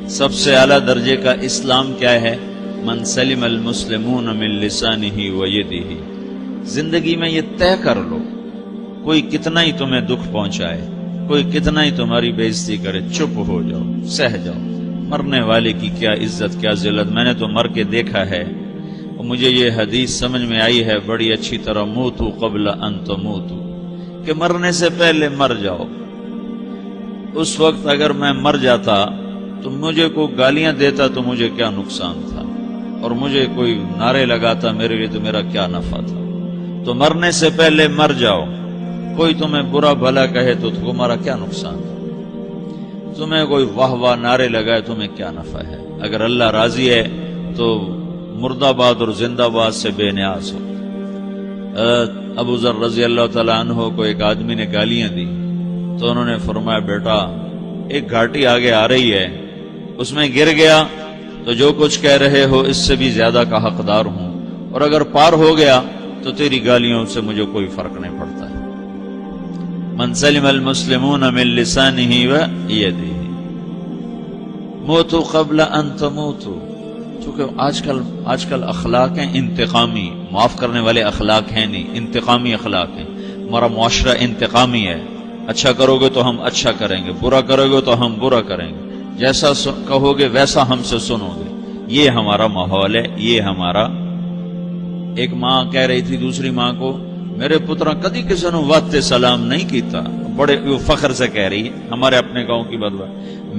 سب سے اعلیٰ درجے کا اسلام کیا ہے؟ من سلم المسلمون من لسانہ و یدہ۔ زندگی میں یہ طے کر لو، کوئی کتنا ہی تمہیں دکھ پہنچائے، کوئی کتنا ہی تمہاری بےعزتی کرے، چپ ہو جاؤ، سہ جاؤ۔ مرنے والے کی کیا عزت، کیا ذلت، میں نے تو مر کے دیکھا ہے، اور مجھے یہ حدیث سمجھ میں آئی ہے بڑی اچھی طرح، موتو قبل ان تموتو، کہ مرنے سے پہلے مر جاؤ۔ اس وقت اگر میں مر جاتا تو مجھے کوئی گالیاں دیتا تو مجھے کیا نقصان تھا، اور مجھے کوئی نعرے لگاتا میرے لیے تو میرا کیا نفع تھا۔ تو مرنے سے پہلے مر جاؤ۔ کوئی تمہیں برا بھلا کہے تو تمہارا کیا نقصان ہے، تمہیں کوئی واہ واہ نعرے لگائے تمہیں کیا نفع ہے۔ اگر اللہ راضی ہے تو مردہ باد اور زندہ باد سے بے نیاز ہو۔ ابو ذر رضی اللہ تعالیٰ عنہ کو ایک آدمی نے گالیاں دی تو انہوں نے فرمایا، بیٹا ایک گھاٹی آگے آ رہی ہے، اس میں گر گیا تو جو کچھ کہہ رہے ہو اس سے بھی زیادہ کا حقدار ہوں، اور اگر پار ہو گیا تو تیری گالیوں سے مجھے کوئی فرق نہیں پڑتا ہے۔ من سلم المسلمون من لسانہ و یدہ موتوا قبل ان تموتوا۔ چونکہ آج کل اخلاق ہیں انتقامی، معاف کرنے والے اخلاق ہیں نہیں، انتقامی اخلاق ہیں۔ ہمارا معاشرہ انتقامی ہے، اچھا کرو گے تو ہم اچھا کریں گے، برا کرو گے تو ہم برا کریں گے، جیسا کہو گے ویسا ہم سے سنو گے۔ یہ ہمارا ماحول ہے، یہ ہمارا۔ ایک ماں کہہ رہی تھی دوسری ماں کو، میرے پترا کدی کسی نے واسطے سلام نہیں کیتا، بڑے فخر سے کہہ رہی ہے، ہمارے اپنے گاؤں کی بدلا،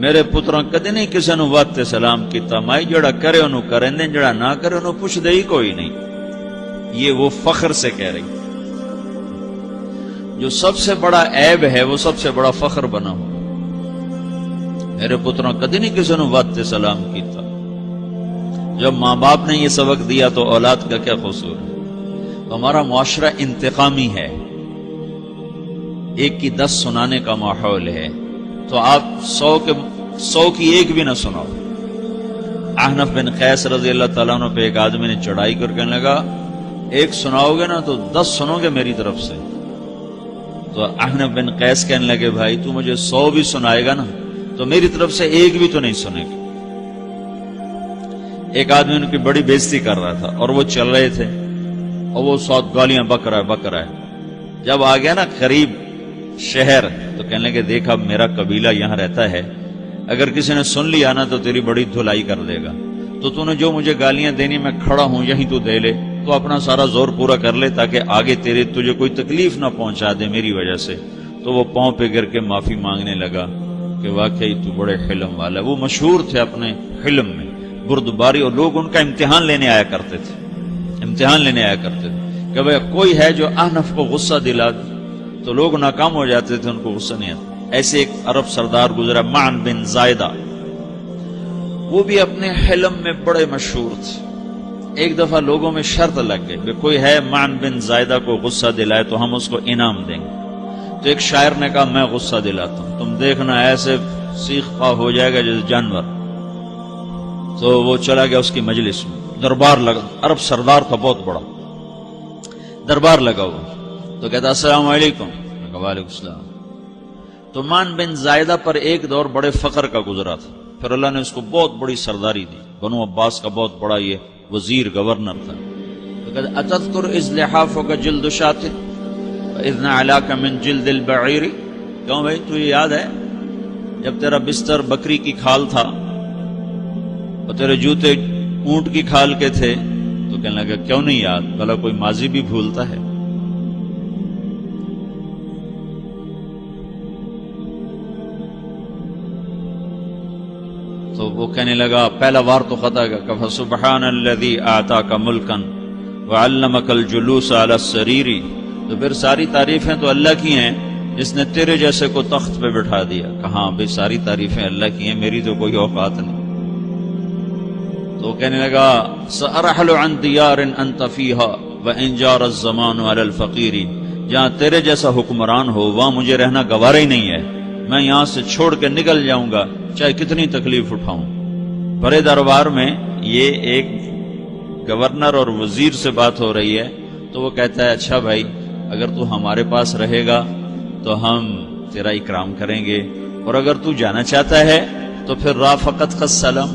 میرے پترا کدی نہیں کسی نے واسطے سلام کیتا، مائی جڑا کرے انہوں کریں دیں، جڑا نہ کرے انہوں پوچھ دے ہی کوئی نہیں۔ یہ وہ فخر سے کہہ رہی۔ جو سب سے بڑا عیب ہے وہ سب سے بڑا فخر بنا ہو۔ میرے پترا کدی نہیں کسی نے واسطے سلام کیتا۔ جب ماں باپ نے یہ سبق دیا تو اولاد کا کیا قصور ہے؟ ہمارا معاشرہ انتقامی ہے، ایک کی 10 سنانے کا ماحول ہے، تو آپ 100 کی ایک بھی نہ سناؤ۔ احنف بن قیس رضی اللہ تعالیٰ عنہ پہ ایک آدمی نے چڑھائی کر کہنے لگا، ایک سناؤ گے نا تو 10 سنو گے میری طرف سے۔ تو احنف بن قیس کہنے لگے، بھائی تو مجھے 100 بھی سنائے گا نا تو میری طرف سے ایک بھی تو نہیں سنے گا۔ ایک آدمی ان کی بڑی بےزتی کر رہا تھا اور وہ چل رہے تھے، اور وہ 100 گالیاں بک رہا ہے۔ جب آ گیا نا قریب شہر تو کہنے لگے، دیکھا میرا قبیلہ یہاں رہتا ہے، اگر کسی نے سن لیا نا تو تیری بڑی دھلائی کر دے گا، تو نے جو مجھے گالیاں دینی میں کھڑا ہوں یہیں تو دے لے، تو اپنا سارا زور پورا کر لے تاکہ آگے تجھے کوئی تکلیف نہ پہنچا دے میری وجہ سے۔ تو وہ پاؤں پہ گر کے معافی مانگنے لگا کہ واقعی تو بڑے حلم والا ہے۔ وہ مشہور تھے اپنے حلم میں، بردباری، اور لوگ ان کا امتحان لینے آیا کرتے تھے کہ بھئی کوئی ہے جو احنف کو غصہ دلا دے، تو لوگ ناکام ہو جاتے تھے، ان کو غصہ نہیں آتا۔ ایسے ایک عرب سردار گزرا معن بن زائدہ، وہ بھی اپنے حلم میں بڑے مشہور تھے۔ ایک دفعہ لوگوں میں شرط لگ گئی کہ کوئی ہے معن بن زائدہ کو غصہ دلائے تو ہم اس کو انعام دیں گے۔ تو ایک شاعر نے کہا، میں غصہ دلاتا ہوں، تم دیکھنا ایسے سیخ پا ہو جائے گا جیسے جانور۔ تو وہ چلا گیا اس کی مجلس میں، دربار لگا، عرب سردار تھا بہت بڑا، دربار لگا ہوا، تو کہتا السلام علیکم، وعلیکم السلام۔ تو معن بن زائدہ پر ایک دور بڑے فقر کا گزرا تھا، پھر اللہ نے اس کو بہت بڑی سرداری دی، بنو عباس کا بہت بڑا یہ وزیر گورنر تھا۔ تو کہتا اتذکر اذ لحافک جلد شاۃ واذ نعلاک من جلد البعیر، کیوں بھائی تجھے یاد ہے جب تیرا بستر بکری کی کھال تھا اور تیرے جوتے اونٹ کی کھال کے تھے؟ تو کہنے لگا کیوں نہیں یاد، بھلا کوئی ماضی بھی بھولتا ہے؟ تو وہ کہنے لگا پہلا وار تو خطا کا، فسبحان الذی اعطاک ملکا وعلمک الجلوس علی السریر، تو پھر ساری تعریفیں تو اللہ کی ہیں جس نے تیرے جیسے کو تخت پہ بٹھا دیا۔ کہاں بھئی ساری تعریفیں اللہ کی ہیں، میری تو کوئی اوقات نہیں۔ تو کہنے لگا سأرحل عن دیار انت فیہا وان جار الزمان علی الفقیر، جہاں تیرے جیسا حکمران ہو وہاں مجھے رہنا گوارا ہی نہیں ہے، میں یہاں سے چھوڑ کے نکل جاؤں گا چاہے کتنی تکلیف اٹھاؤں۔ بڑے دربار میں یہ ایک گورنر اور وزیر سے بات ہو رہی ہے، تو وہ کہتا ہے اچھا بھائی اگر تو ہمارے پاس رہے گا تو ہم تیرا اکرام کریں گے، اور اگر تو جانا چاہتا ہے تو پھر رافقت کا سلام،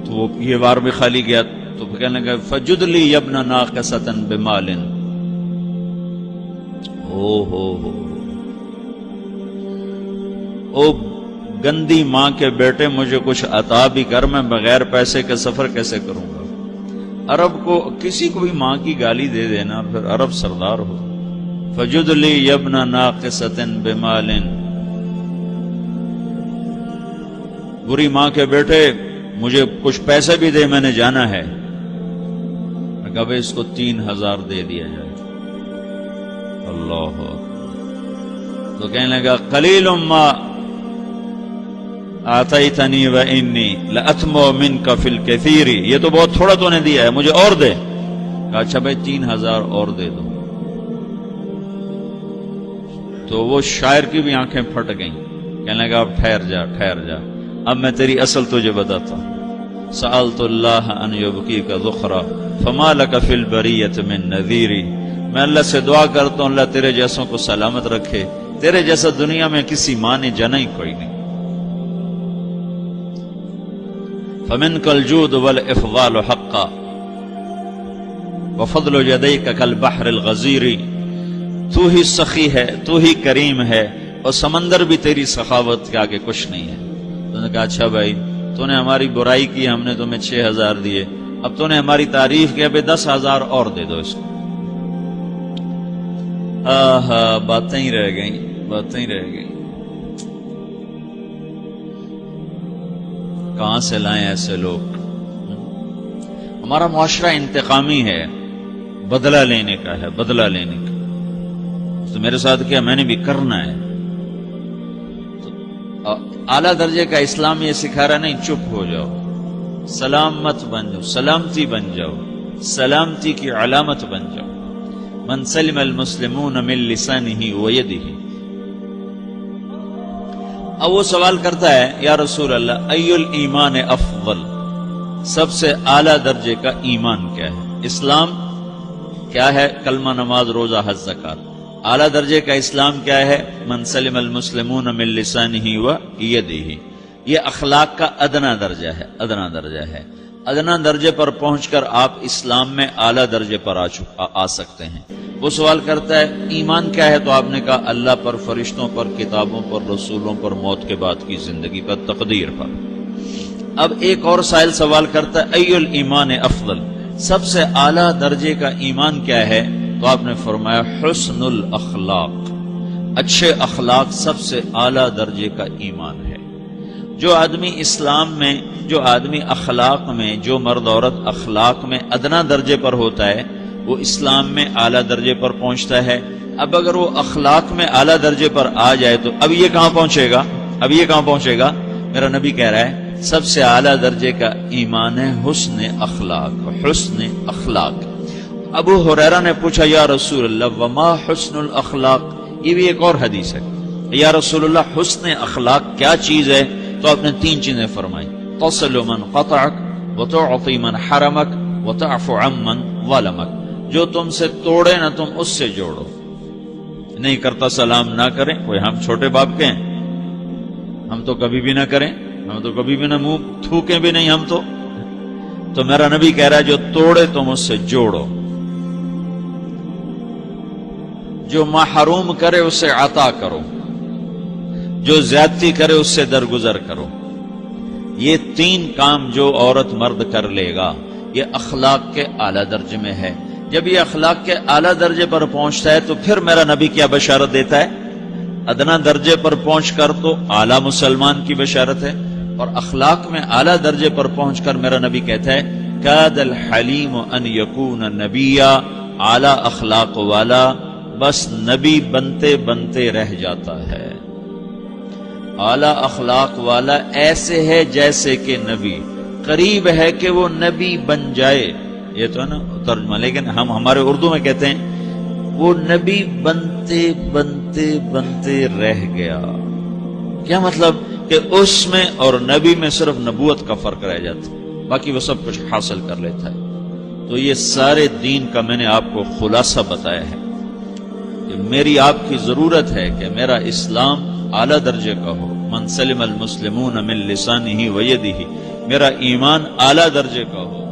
تو وہ یہ بار بھی خالی گیا تو کہنے لگا فجد لی ابن ناقصۃ بمال، او گندی ماں کے بیٹے مجھے کچھ عطا بھی کر، میں بغیر پیسے کے سفر کیسے کروں گا؟ عرب کو کسی کو بھی ماں کی گالی دے دینا اور پھر عرب سردار ہو۔ فجد لی ابن ناقصۃ بمال، بری ماں کے بیٹے مجھے کچھ پیسے بھی دے، میں نے جانا ہے۔ میں کہا بھائی اس کو 3000 دے دیا جائے۔ اللہ، تو کہنے لگا قلیل ما آتیتنی و انی لأطمع منک فی الکثیر، یہ تو بہت تھوڑا تو نے دیا ہے، مجھے اور دے۔ کہا اچھا بھائی 3000 اور دے دو۔ تو وہ شاعر کی بھی آنکھیں پھٹ گئیں، کہنے لگا اب ٹھہر جا ٹھہر جا، اب میں تیری اصل تجھے بتاتا ہوں۔ سألت اللہ ان یبکیک ذخرا فما لک فی البریۃ من نذیر، میں اللہ سے دعا کرتا ہوں اللہ تیرے جیسوں کو سلامت رکھے، تیرے جیسا دنیا میں کسی ماں نے جنا ہی کوئی نہیں۔ فمنک الجود والافضال حقا وفضل یدیک کالبحر الغزیر، تو ہی سخی ہے، تو ہی کریم ہے، اور سمندر بھی تیری سخاوت کے آگے کچھ نہیں ہے۔ تو نے کہا اچھا بھائی تو نے ہماری برائی کی، ہم نے تمہیں 6000 دیے، اب تو نے ہماری تعریف کی، اب 10,000 اور دے دو اس کو۔ باتیں ہی رہ گئیں، باتیں ہی رہ گئیں۔ کہاں سے لائیں ایسے لوگ؟ ہمارا معاشرہ انتقامی ہے، بدلہ لینے کا ہے، بدلہ لینے کا۔ تو میرے ساتھ کیا میں نے بھی کرنا ہے۔ تو اعلیٰ درجے کا اسلام یہ سکھا رہا نہیں چپ ہو جاؤ، سلامت بن جاؤ، سلامتی بن جاؤ، سلامتی کی علامت بن جاؤ۔ من سلم المسلمون من لسانہ ویدہ۔ اب وہ سوال کرتا ہے یا رسول اللہ ای الایمان افضل، سب سے اعلیٰ درجے کا ایمان کیا ہے؟ اسلام کیا ہے؟ کلمہ، نماز، روزہ، حج، زکات۔ اعلیٰ درجے کا اسلام کیا ہے؟ من سلم المسلمون من لسانہ ویدہ۔ یہ اخلاق کا ادنا درجہ ہے، ادنا درجہ ہے۔ ادنا درجے پر پہنچ کر آپ اسلام میں اعلیٰ درجے پر آ سکتے ہیں۔ وہ سوال کرتا ہے ایمان کیا ہے؟ تو آپ نے کہا اللہ پر، فرشتوں پر، کتابوں پر، رسولوں پر، موت کے بعد کی زندگی پر، تقدیر پر۔ اب ایک اور سائل سوال کرتا ہے ای الایمان افضل، سب سے اعلیٰ درجے کا ایمان کیا ہے؟ تو آپ نے فرمایا حسن الاخلاق، اچھے اخلاق سب سے اعلیٰ درجے کا ایمان ہے۔ جو آدمی اسلام میں، جو آدمی اخلاق میں، جو مرد عورت اخلاق میں ادنا درجے پر ہوتا ہے وہ اسلام میں اعلیٰ درجے پر پہنچتا ہے۔ اب اگر وہ اخلاق میں اعلیٰ درجے پر آ جائے تو اب یہ کہاں پہنچے گا؟ اب یہ کہاں پہنچے گا؟ میرا نبی کہہ رہا ہے سب سے اعلیٰ درجے کا ایمان ہے حسن اخلاق، حسن اخلاق۔ ابو ہریرہ نے پوچھا یا رسول اللہ وما حسن الاخلاق، یہ بھی ایک اور حدیث ہے، یا رسول اللہ حسن اخلاق کیا چیز ہے؟ تو آپ نے 3 چیزیں فرمائی، تصل من قطعک وتعطی من حرمک وتعفو عمن ظلمک، جو تم سے توڑے نہ تم اس سے جوڑو، نہیں کرتا سلام نہ کریں، کوئی ہم چھوٹے باپ کے ہیں، ہم تو کبھی بھی نہ کریں، ہم تو کبھی بھی نہ منہ تھوکیں بھی نہیں ہم تو میرا نبی کہہ رہا ہے جو توڑے تم اس سے جوڑو، جو محروم کرے اس سے عطا کرو، جو زیادتی کرے اس سے درگزر کرو۔ یہ 3 کام جو عورت مرد کر لے گا یہ اخلاق کے اعلیٰ درجے میں ہے۔ جب یہ اخلاق کے اعلیٰ درجے پر پہنچتا ہے تو پھر میرا نبی کیا بشارت دیتا ہے؟ ادنا درجے پر پہنچ کر تو اعلیٰ مسلمان کی بشارت ہے، اور اخلاق میں اعلیٰ درجے پر پہنچ کر میرا نبی کہتا ہے کاد الحلیم ان یکون نبیا، اعلیٰ اخلاق والا بس نبی بنتے بنتے رہ جاتا ہے۔ اعلیٰ اخلاق والا ایسے ہے جیسے کہ نبی، قریب ہے کہ وہ نبی بن جائے، یہ تو ہے نا ترجمہ، لیکن ہم ہمارے اردو میں کہتے ہیں وہ نبی بنتے بنتے بنتے رہ گیا۔ کیا مطلب؟ کہ اس میں اور نبی میں صرف نبوت کا فرق رہ جاتا، باقی وہ سب کچھ حاصل کر لیتا ہے۔ تو یہ سارے دین کا میں نے آپ کو خلاصہ بتایا ہے کہ میری آپ کی ضرورت ہے کہ میرا اسلام اعلیٰ درجے کا ہو، من سلم المسلمون من لسانہ و یدہ، میرا ایمان اعلیٰ درجے کا ہو،